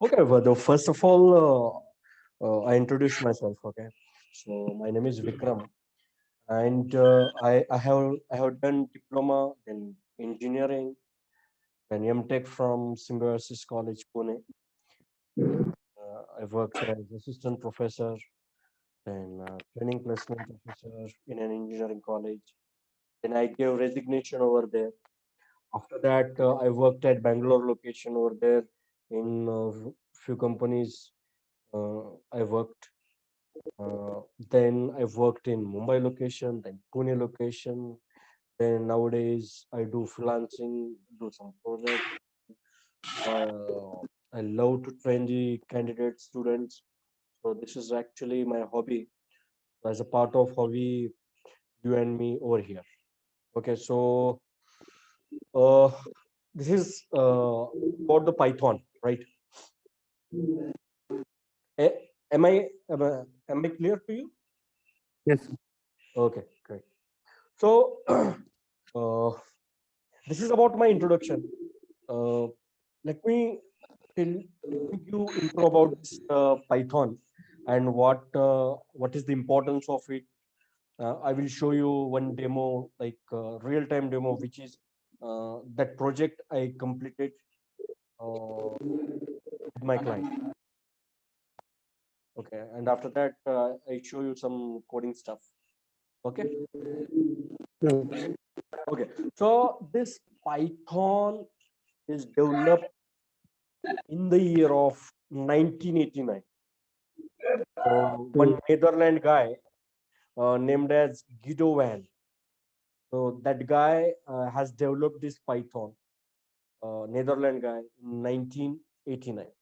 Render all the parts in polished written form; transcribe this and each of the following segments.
Okay, well, first of all, I introduce myself. Okay, so my name is Vikram, and I have done diploma in engineering and M.Tech from Symbiosis College, Pune. I worked as assistant professor and training placement officer in an engineering college. Then I gave resignation over there. After that, I worked at Bangalore location over there in few companies. I worked. Then I worked in Mumbai location, then Pune location. Then nowadays I do freelancing, do some projects. I love to train the candidate students. So this is actually my hobby. As a part of hobby, you and me over here. Okay, so uh, this is about the Python, right? A- am I clear to you? Yes. Okay, great. So uh, this is about my introduction. Uh, let me let me give intro about this Python and what is the importance of it. I will show you one demo, like real time demo, which is that project I completed with my client. Okay, and after that, I show you some coding stuff. Okay, Mm. okay. So this Python is developed in the year of 1989. So one Mm. Netherlands guy named as Guido van. So that guy has developed this Python, Netherlands guy in 1989.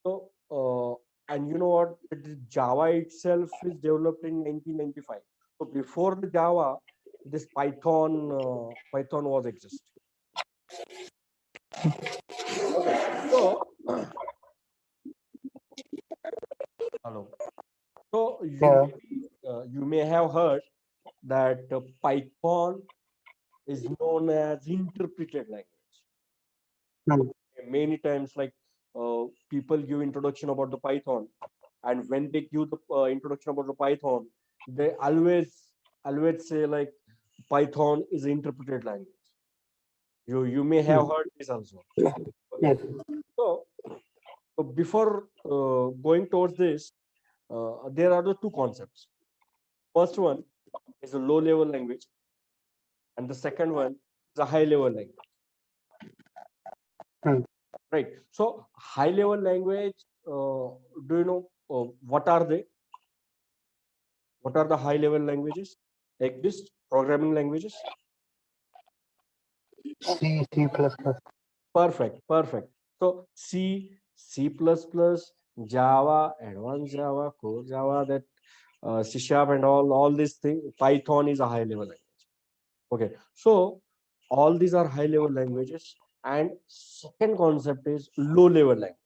So and you know what? The Java itself is developed in 1995. So before the Java, this Python was exist. Okay. So hello. So Yeah. you may have heard that Python is known as interpreted language. Mm. Many times, like people give introduction about the Python, and when they give the introduction about the Python, they always say like Python is an interpreted language. You may have Mm. heard this also. Okay, Yes. so, so before going towards this, there are the two concepts. First one is a low level language, and the second one is a high level language. Mm. Right. So high level language, do you know what are they? What are the high level languages? Like this programming languages? C, C plus plus. Perfect, perfect. So C, C++, Java, advanced Java, core Java, that C sharp and all these things. Python is a high level language. Okay. So all these are high level languages. And second concept is low level language.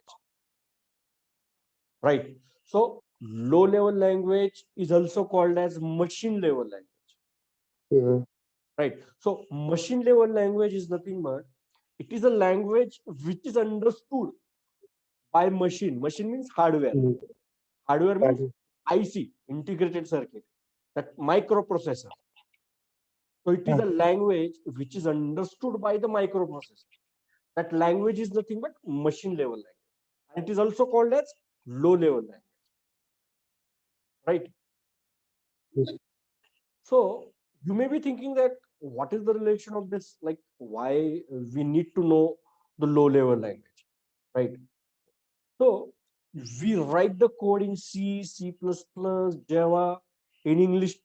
Right. So low level language is also called as machine level language. Mm. Right. So machine level language is nothing but it is a language which is understood by machine. Machine means hardware. Mm. Hardware means Pardon. IC, integrated circuit, that microprocessor. So it is a Mm. language which is understood by the microprocessor. That language is nothing but machine level language. And it is also called as low level language. Right. Yes. So you may be thinking that what is the relation of this? Like why we need to know the low level language, right? So we write the code in C, C++, Java, in English.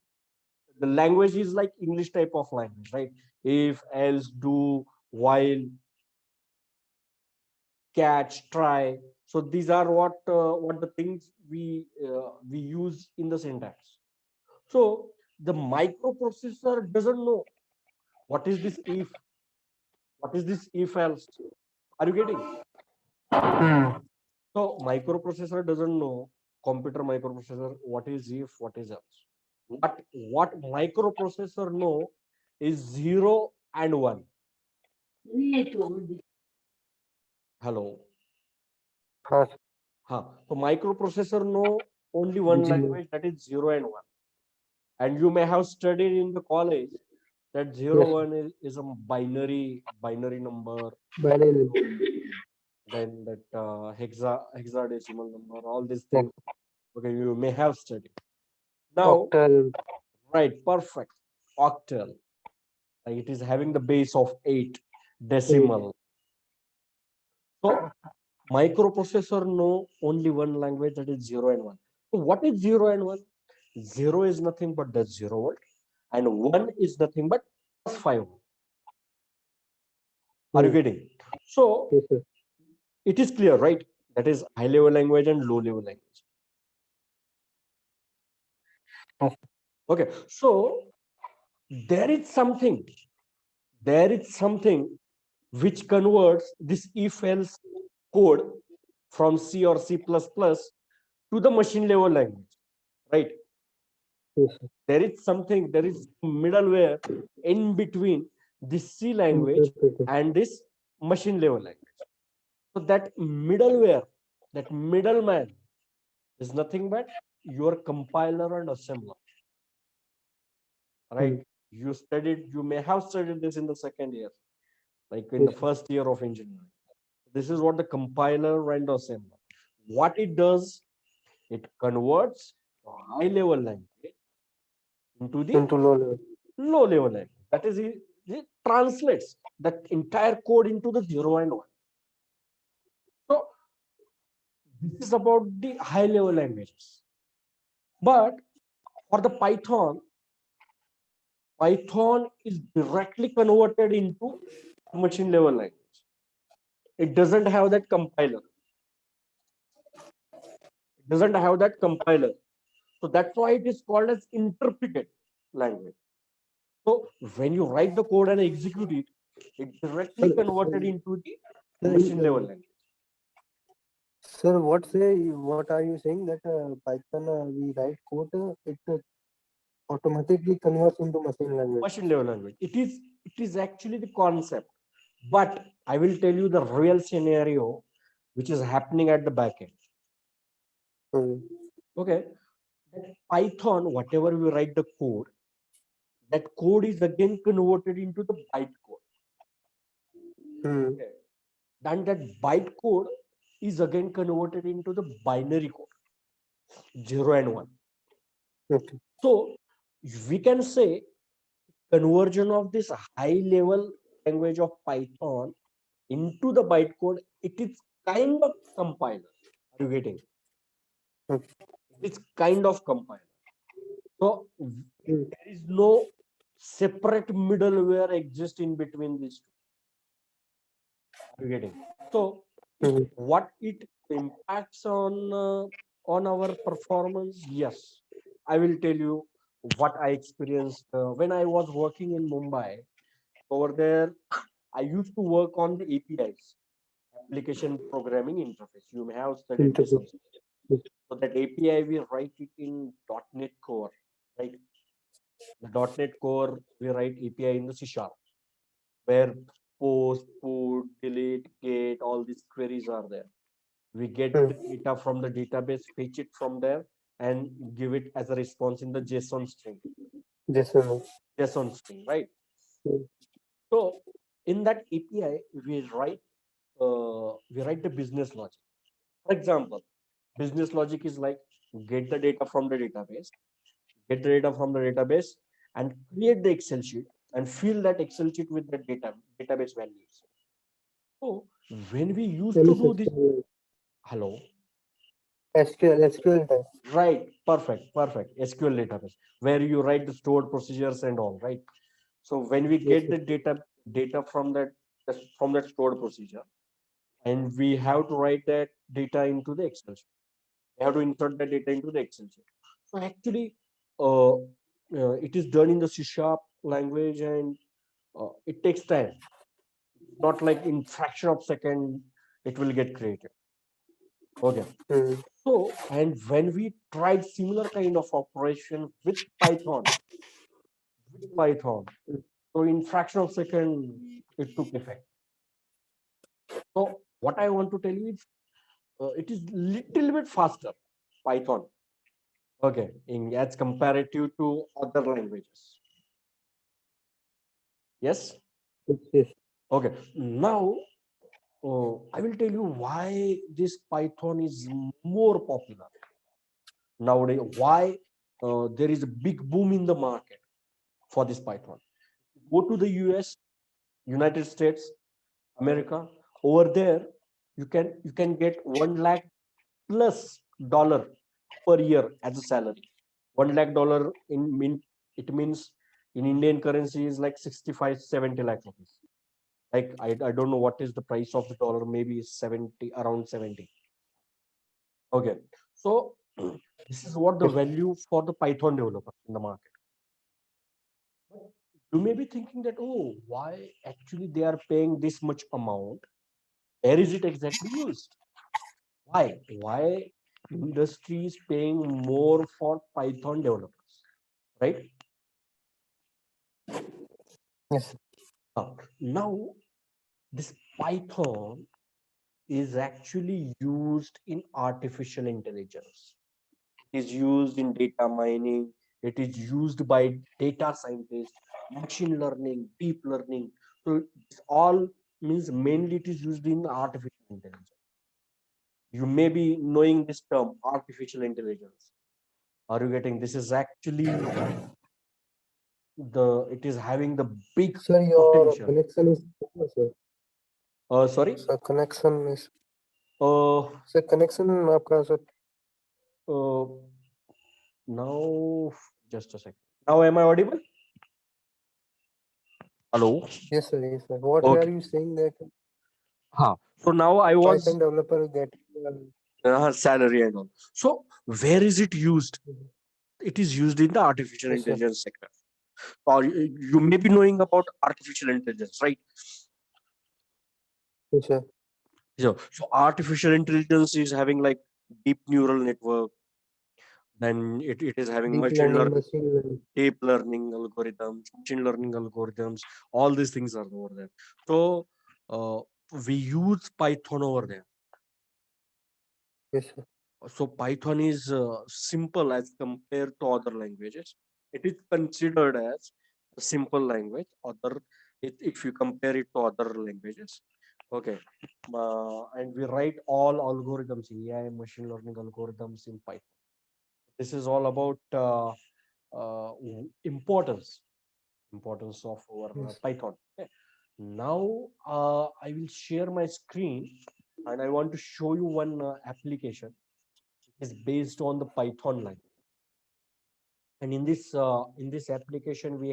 The language is like English type of language, right? If, else, do, while, catch, try. So these are what the things we use in the syntax. So the microprocessor doesn't know what is this if, what is this if else. Are you getting? Mm. So microprocessor doesn't know, computer microprocessor, what is if, what is else. What microprocessor know is 0 and 1. Hello. हाँ sir, So microprocessor know only one ji language, that is 0 and 1. And you may have studied in the college that 0 yes sir. 1 is a binary number, Binary. then that hexadecimal number, all these Yes. things. Okay, you may have studied. Now, Octal. right, perfect. Octal, like it is having the base of 8 8. decimal. So microprocessor know only one language, that is 0 and 1. So what is 0 and 1? 0 is nothing but the 0 volt, and 1 is nothing but plus 5 volt. Are you getting? So Yes sir. it is clear, right? That is high level language and low level language. Yes. Okay, so there is something, which converts this if else code from C or C++ to the machine level language, right? Yes sir. There is middleware in between this C language Interpreter. and this machine level language. So that middleware, that middleman is nothing but your compiler and assembler, right? You may have studied this in the second year, like in the Yes sir. first year of engineering. This is what the compiler and assembler. What it does, it converts a high level language into the Into low level. low level language. That is, it translates that entire code into the 0 and 1. So this is about the high level languages. But for the Python is directly converted into machine level language. It doesn't have that compiler. So that's why it is called as interpreted language. So when you write the code and execute it, it directly Sir, converted into the sir, machine level language. sir, what are you saying that Python we write code, it automatically converts into machine language. Machine level language. It is actually the concept, but I will tell you the real scenario which is happening at the back end. Mm. Okay, that Python, whatever we write the code, that code is again converted into the bytecode. Mm. Okay, then that bytecode is again converted into the binary code, 0 and 1. Okay. So we can say conversion of this high level language of Python into the bytecode, it is kind of compiler. Are you getting? Okay. It's kind of compiler. So Mm. there is no separate middleware exist in between these two. Are you getting? So what it impacts on our performance? Yes, I will tell you what I experienced when I was working in Mumbai. Over there, I used to work on the APIs, application programming interface. You may have studied this Interpret. also. So that API, we write it in .NET Core, right? The .NET Core, we write API in the C Sharp, where post, put, delete, get, all these queries are there. We get the data from the database, fetch it from there, and give it as a response in the JSON string. Yes, sir. JSON string, right? Mm. So in that API, we write the business logic. For example, business logic is like get the data from the database, and create the Excel sheet and fill that Excel sheet with the database values. So when we used to MS do this, SQL. hello, SQL type. right, perfect, SQL database where you write the stored procedures and all, right? So when we Yes, get sir. the data from that stored procedure, and we have to write that data into the Excel sheet. We have to insert the data into the Excel sheet. So actually, it is done in the C sharp language, and it takes time. Not like in fraction of second it will get created. Okay. Mm. So, and when we tried similar kind of operation with Python, so in fraction of second it took effect. So what I want to tell you is it is little bit faster, Python. Okay, in as comparative to other languages. Yes. Yes. Okay. Now, I will tell you why this Python is more popular nowadays. Why there is a big boom in the market for this Python. Go to the US, United States, America. Over there, you can get 1 lakh plus dollar per year as a salary. 1 lakh dollar it means in Indian currency is like 65, 70 lakh rupees. Like I don't know what is the price of the dollar, maybe 70, around 70. Okay. So this is what the Yes. value for the Python developer in the market. You may be thinking that, oh, why actually they are paying this much amount? Where is it exactly used? Why? Why industry is paying more for Python developers, right? Yes. Now this Python is actually used in artificial intelligence. It is used in data mining. It is used by data scientists, machine learning, deep learning. So it's all means mainly it is used in artificial intelligence. You may be knowing this term, artificial intelligence. Are you getting? This is actually it is having the big Sir, your potential. connection is sir. Sorry. Sir, connection is Uh, sir connection आपका sir. uh, now just a second. Now am I audible? Hello. Yes, sir. Yes, sir. What are Okay. you saying that So now I was Python developer get? salary and all. So where is it used? It is used in the artificial Yes, sir. intelligence sector. Or you may be knowing about artificial intelligence, right? Yes, sir. So artificial intelligence is having like deep neural network. Then it is having Deep machine learning, learning, machine learning. deep learning algorithms, machine learning algorithms. All these things are over there. So uh, we use Python over there. Yes, sir. So Python is simple as compared to other languages. It is considered as a simple language. If you compare it to other languages, okay. And we write all algorithms, AI, machine learning algorithms in Python. This is all about importance of our Yes. Python. Okay. Now I will share my screen, and I want to show you one application is based on the Python language. And in this application, we